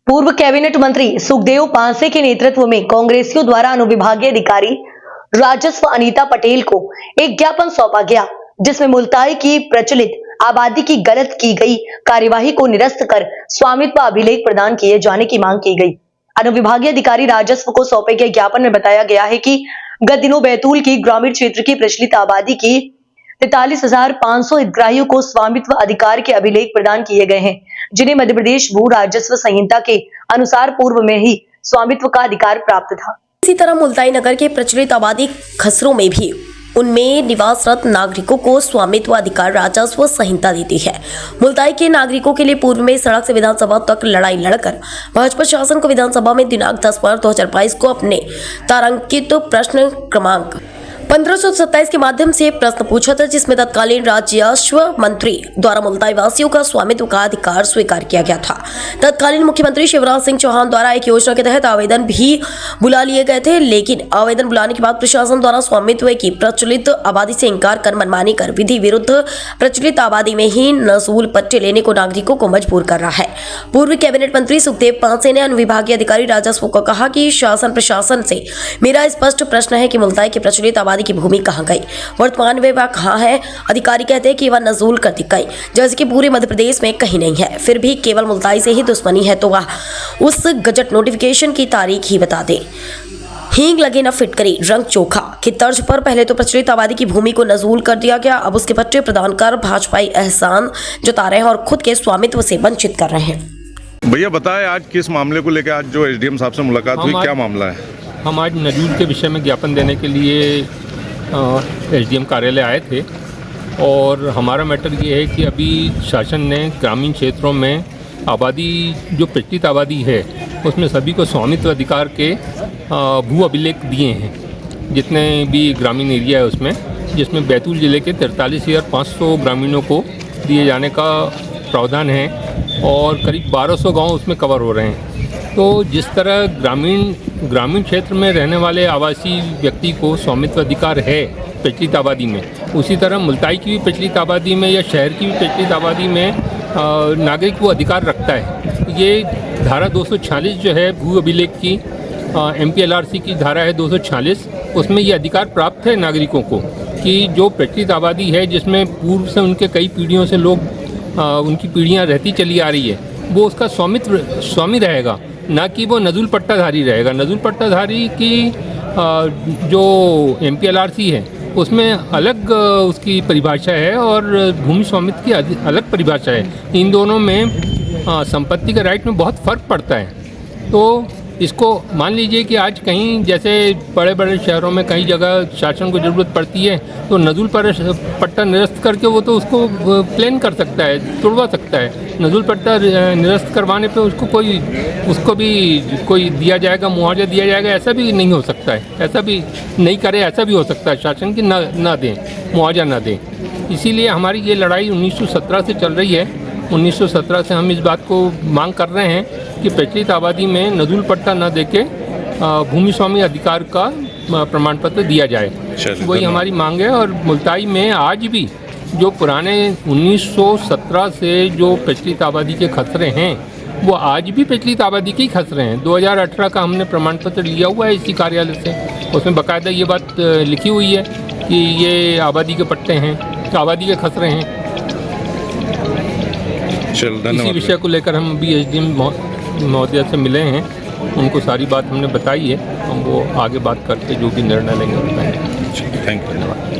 पूर्व कैबिनेट मंत्री सुखदेव पांसे के नेतृत्व में कांग्रेसियों द्वारा अनुविभागीय अधिकारी राजस्व अनीता पटेल को एक ज्ञापन सौंपा गया, जिसमें मुल्ताई की प्रचलित आबादी की गलत की गई कार्यवाही को निरस्त कर स्वामित्व अभिलेख प्रदान किए जाने की मांग की गई। अनुविभागीय अधिकारी राजस्व को सौंपे गए ज्ञापन में बताया गया है कि गत दिनों बैतूल की ग्रामीण क्षेत्र की प्रचलित आबादी की 43,500 हितग्राहियों को स्वामित्व अधिकार के अभिलेख प्रदान किए गए हैं, जिन्हें मध्य प्रदेश भू राजस्व संहिता के अनुसार पूर्व में ही स्वामित्व का अधिकार प्राप्त था। इसी तरह मुल्ताई नगर के प्रचलित आबादी खसरों में भी उनमें निवासरत नागरिकों को स्वामित्व अधिकार राजस्व संहिता देती है। मुल्ताई के नागरिकों के लिए पूर्व में सड़क से विधानसभा तक लड़ाई लड़कर भाजपा शासन को विधानसभा में दिनांक 10 मार्च 2022 को अपने तारांकित प्रश्न क्रमांक 1527 के माध्यम से प्रश्न पूछा था, जिसमें तत्कालीन राजस्व मंत्री द्वारा मुल्ताई वासियों का स्वामित्व का अधिकार स्वीकार किया गया था। तत्कालीन मुख्यमंत्री शिवराज सिंह चौहान द्वारा एक योजना के तहत आवेदन भी बुला लिए गए थे, लेकिन आवेदन बुलाने के बाद प्रशासन द्वारा स्वामित्व की प्रचलित आबादी से इंकार कर मनमानी कर विधि विरुद्ध प्रचलित आबादी में ही नजूल पट्टे लेने को नागरिकों को मजबूर कर रहा है। पूर्व कैबिनेट मंत्री सुखदेव पांसे ने अनुविभागीय अधिकारी राजस्व को कहा कि शासन प्रशासन से मेरा स्पष्ट प्रश्न है कि मुल्ताई की प्रचलित आबादी की भूमि कहां गई, वर्तमान में वह कहां है। अधिकारी कहते हैं कि वह नजूल कर दी गई, जैसे कि पूरे मध्य प्रदेश में कहीं नहीं है। फिर भी केवल मुल्ताई से ही दुश्मनी है तो वह उस गजट नोटिफिकेशन की तारीख ही बता दे। हींग लगे न फिटकरी रंग चोखा की तर्ज पर पहले तो प्रचलित आबादी की भूमि को नजूल कर दिया गया, अब उसके पट्टे प्रदान कर भाजपाई एहसान जता रहे हैं और खुद के स्वामित्व से वंचित कर रहे हैं। भैया बताएं, आज किस मामले को लेकर आज जो एसडीएम साहब से मुलाकात हुई, क्या मामला है? हम आज नजूल के विषय में ज्ञापन देने के लिए एसडीएम कार्यालय आए थे और हमारा मैटर ये है कि अभी शासन ने ग्रामीण क्षेत्रों में आबादी जो प्रचलित आबादी है उसमें सभी को स्वामित्व अधिकार के भू अभिलेख दिए हैं, जितने भी ग्रामीण एरिया है उसमें, जिसमें बैतूल ज़िले के 43,500 ग्रामीणों को दिए जाने का प्रावधान है और करीब 1200 गांव उसमें कवर हो रहे हैं। तो जिस तरह ग्रामीण क्षेत्र में रहने वाले आवासीय व्यक्ति को स्वामित्व अधिकार है प्रचलित आबादी में, उसी तरह मुल्ताई की भी प्रचलित आबादी में या शहर की भी प्रचलित आबादी में नागरिक वो अधिकार रखता है। ये धारा 246 जो है भू अभिलेख की MPLRC की धारा है 246, उसमें ये अधिकार प्राप्त है नागरिकों को कि जो प्रचलित आबादी है जिसमें पूर्व से उनके कई पीढ़ियों से लोग उनकी पीढ़ियाँ रहती चली आ रही है, वो उसका स्वामी रहेगा, ना कि वो नजूल पट्टाधारी रहेगा। नजूल पट्टाधारी की जो MPLRC है उसमें अलग उसकी परिभाषा है और भूमि स्वामित्व की अलग परिभाषा है। इन दोनों में संपत्ति के राइट में बहुत फ़र्क पड़ता है। तो इसको मान लीजिए कि आज कहीं जैसे बड़े बड़े शहरों में कई जगह शासन को ज़रूरत पड़ती है तो नजूल पट्टा निरस्त करके वो तो उसको प्लेन कर सकता है, तुड़वा सकता है। नजूल पट्टा निरस्त करवाने पे उसको भी कोई दिया जाएगा, मुआवजा दिया जाएगा, ऐसा भी नहीं हो सकता है। ऐसा भी नहीं करे, ऐसा भी हो सकता है शासन की ना दें, मुआवजा ना दें। इसीलिए हमारी ये लड़ाई 1917 से चल रही है। 1917 से हम इस बात को मांग कर रहे हैं कि प्रचलित आबादी में नजूल पट्टा न देके भूमि स्वामी अधिकार का प्रमाण पत्र दिया जाए, वही हमारी मांग है। और मुल्ताई में आज भी जो पुराने 1917 से जो प्रचलित आबादी के खसरे हैं वो आज भी प्रचलित आबादी के ही खसरे हैं। 2018 का हमने प्रमाण पत्र लिया हुआ है इसी कार्यालय से, उसमें बाकायदा ये बात लिखी हुई है कि ये आबादी के पट्टे हैं, आबादी के खसरे हैं। इसी विषय को लेकर हम अभी एसडीएम महोदय से मिले हैं, उनको सारी बात हमने बताई है, हम वो आगे बात करके जो भी निर्णय लेंगे बताएंगे। थैंक यू, धन्यवाद।